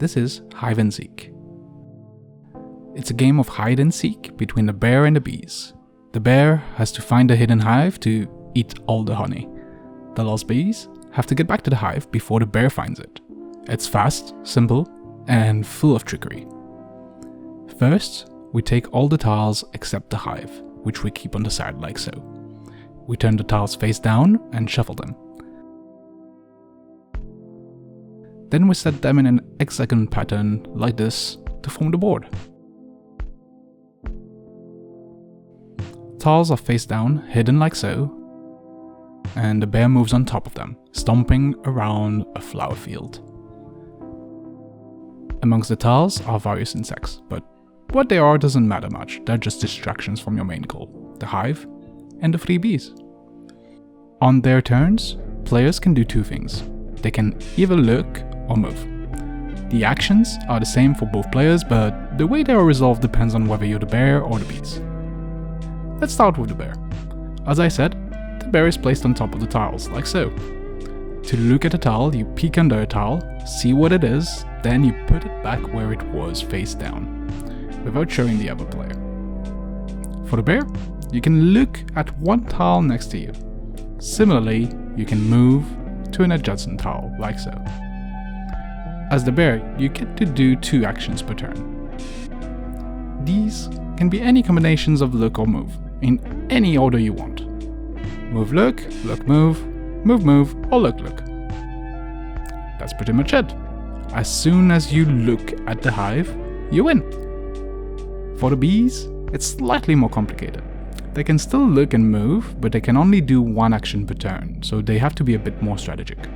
This is Hive Seek. It's a game of hide and seek between the bear and the bees. The bear has to find a hidden hive to eat all the honey. The lost bees have to get back to the hive before the bear finds it. It's fast, simple, and full of trickery. First, we take all the tiles except the hive, which we keep on the side like so. We turn the tiles face down and shuffle them. Then we set them in an hexagon pattern like this to form the board. Tiles are face down, hidden like so, and the bear moves on top of them, stomping around a flower field. Amongst the tiles are various insects, but what they are doesn't matter much, they're just distractions from your main goal, the hive and the 3 bees. On their turns, players can do 2 things. They can either look or move. The actions are the same for both players, but the way they are resolved depends on whether you're the bear or the bees. Let's start with the bear. As I said, the bear is placed on top of the tiles, like so. To look at a tile, you peek under a tile, see what it is, then you put it back where it was face down, without showing the other player. For the bear, you can look at one tile next to you. Similarly, you can move to an adjacent tile, like so. As the bear, you get to do 2 actions per turn. These can be any combinations of look or move, in any order you want. Move, look, move, move, or look. That's pretty much it. As soon as you look at the hive, you win. For the bees, it's slightly more complicated. They can still look and move, but they can only do 1 action per turn, so they have to be a bit more strategic.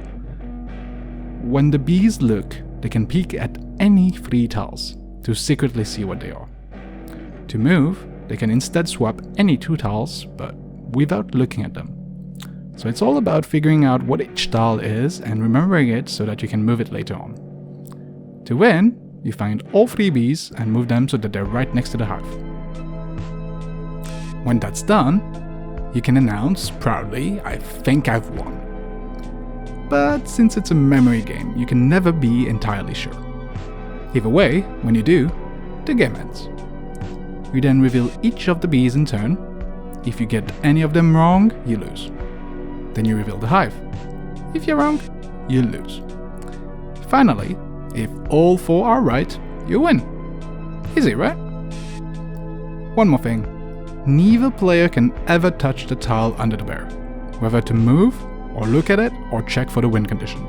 When the bees look, they can peek at any 3 tiles to secretly see what they are. To move, they can instead swap any 2 tiles, but without looking at them. So it's all about figuring out what each tile is and remembering it so that you can move it later on. To win, you find all 3 bees and move them so that they're right next to the hive. When that's done, you can announce proudly, "I think I've won." But since it's a memory game, you can never be entirely sure. Either way, when you do, the game ends. You then reveal each of the bees in turn. If you get any of them wrong, you lose. Then you reveal the hive. If you're wrong, you lose. Finally, if all 4 are right, you win. Easy, right? One more thing. Neither player can ever touch the tile under the bear, whether to move, or look at it, or check for the win condition.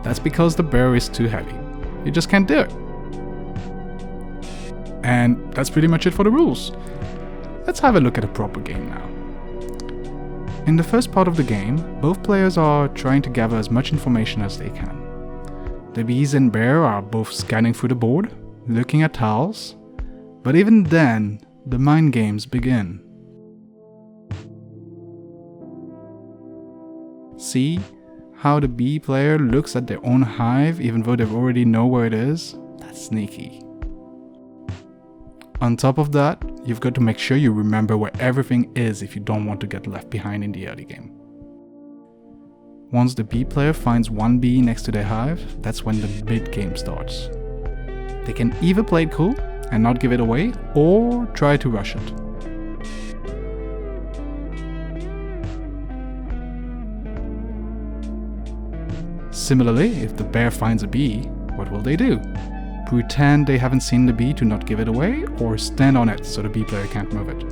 That's because the bear is too heavy. You just can't do it. And that's pretty much it for the rules. Let's have a look at a proper game now. In the first part of the game, both players are trying to gather as much information as they can. The bees and bear are both scanning through the board, looking at tiles, but even then, the mind games begin. See how the bee player looks at their own hive even though they already know where it is? That's sneaky. On top of that, you've got to make sure you remember where everything is if you don't want to get left behind in the early game. Once the bee player finds 1 bee next to their hive, that's when the mid-game starts. They can either play it cool and not give it away, or try to rush it. Similarly, if the bear finds a bee, what will they do? Pretend they haven't seen the bee to not give it away, or stand on it so the bee player can't move it.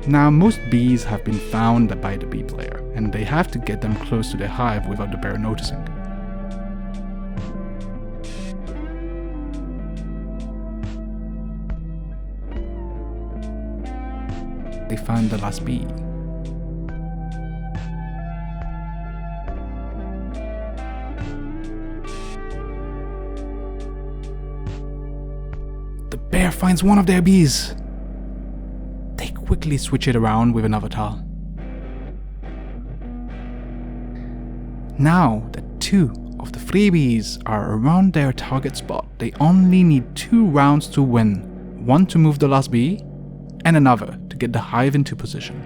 Now, most bees have been found by the bee player, and they have to get them close to their hive without the bear noticing. They found the last bee. The bear finds one of their bees. They quickly switch it around with another tile. Now that 2 of the 3 bees are around their target spot, they only need 2 rounds to win. 1 to move the last bee, and another to get the hive into position.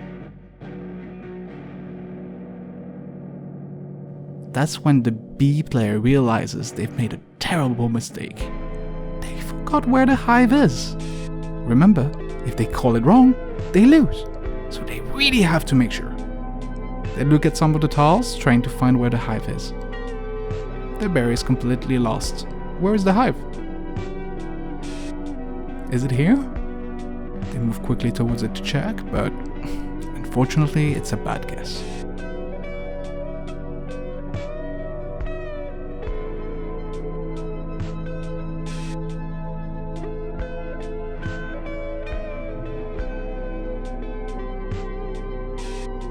that's when the B player realizes they've made a terrible mistake. They forgot where the hive is. Remember, if they call it wrong, they lose. So they really have to make sure. They look at some of the tiles, trying to find where the hive is. The bear is completely lost. Where is the hive? Is it here? They move quickly towards it to check, but unfortunately it's a bad guess.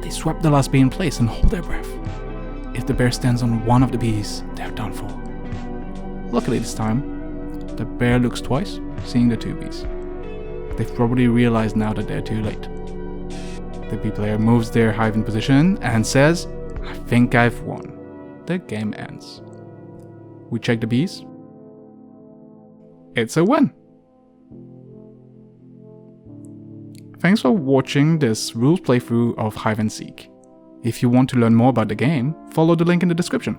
They swap the last bee in place and hold their breath. If the bear stands on one of the bees, they're done for. Luckily this time, the bear looks twice, seeing the 2 bees. They've probably realized now that they're too late. The bee player moves their hive in position and says, "I think I've won." The game ends. We check the bees. It's a win! Thanks for watching this rules playthrough of Hive and Seek. If you want to learn more about the game, follow the link in the description.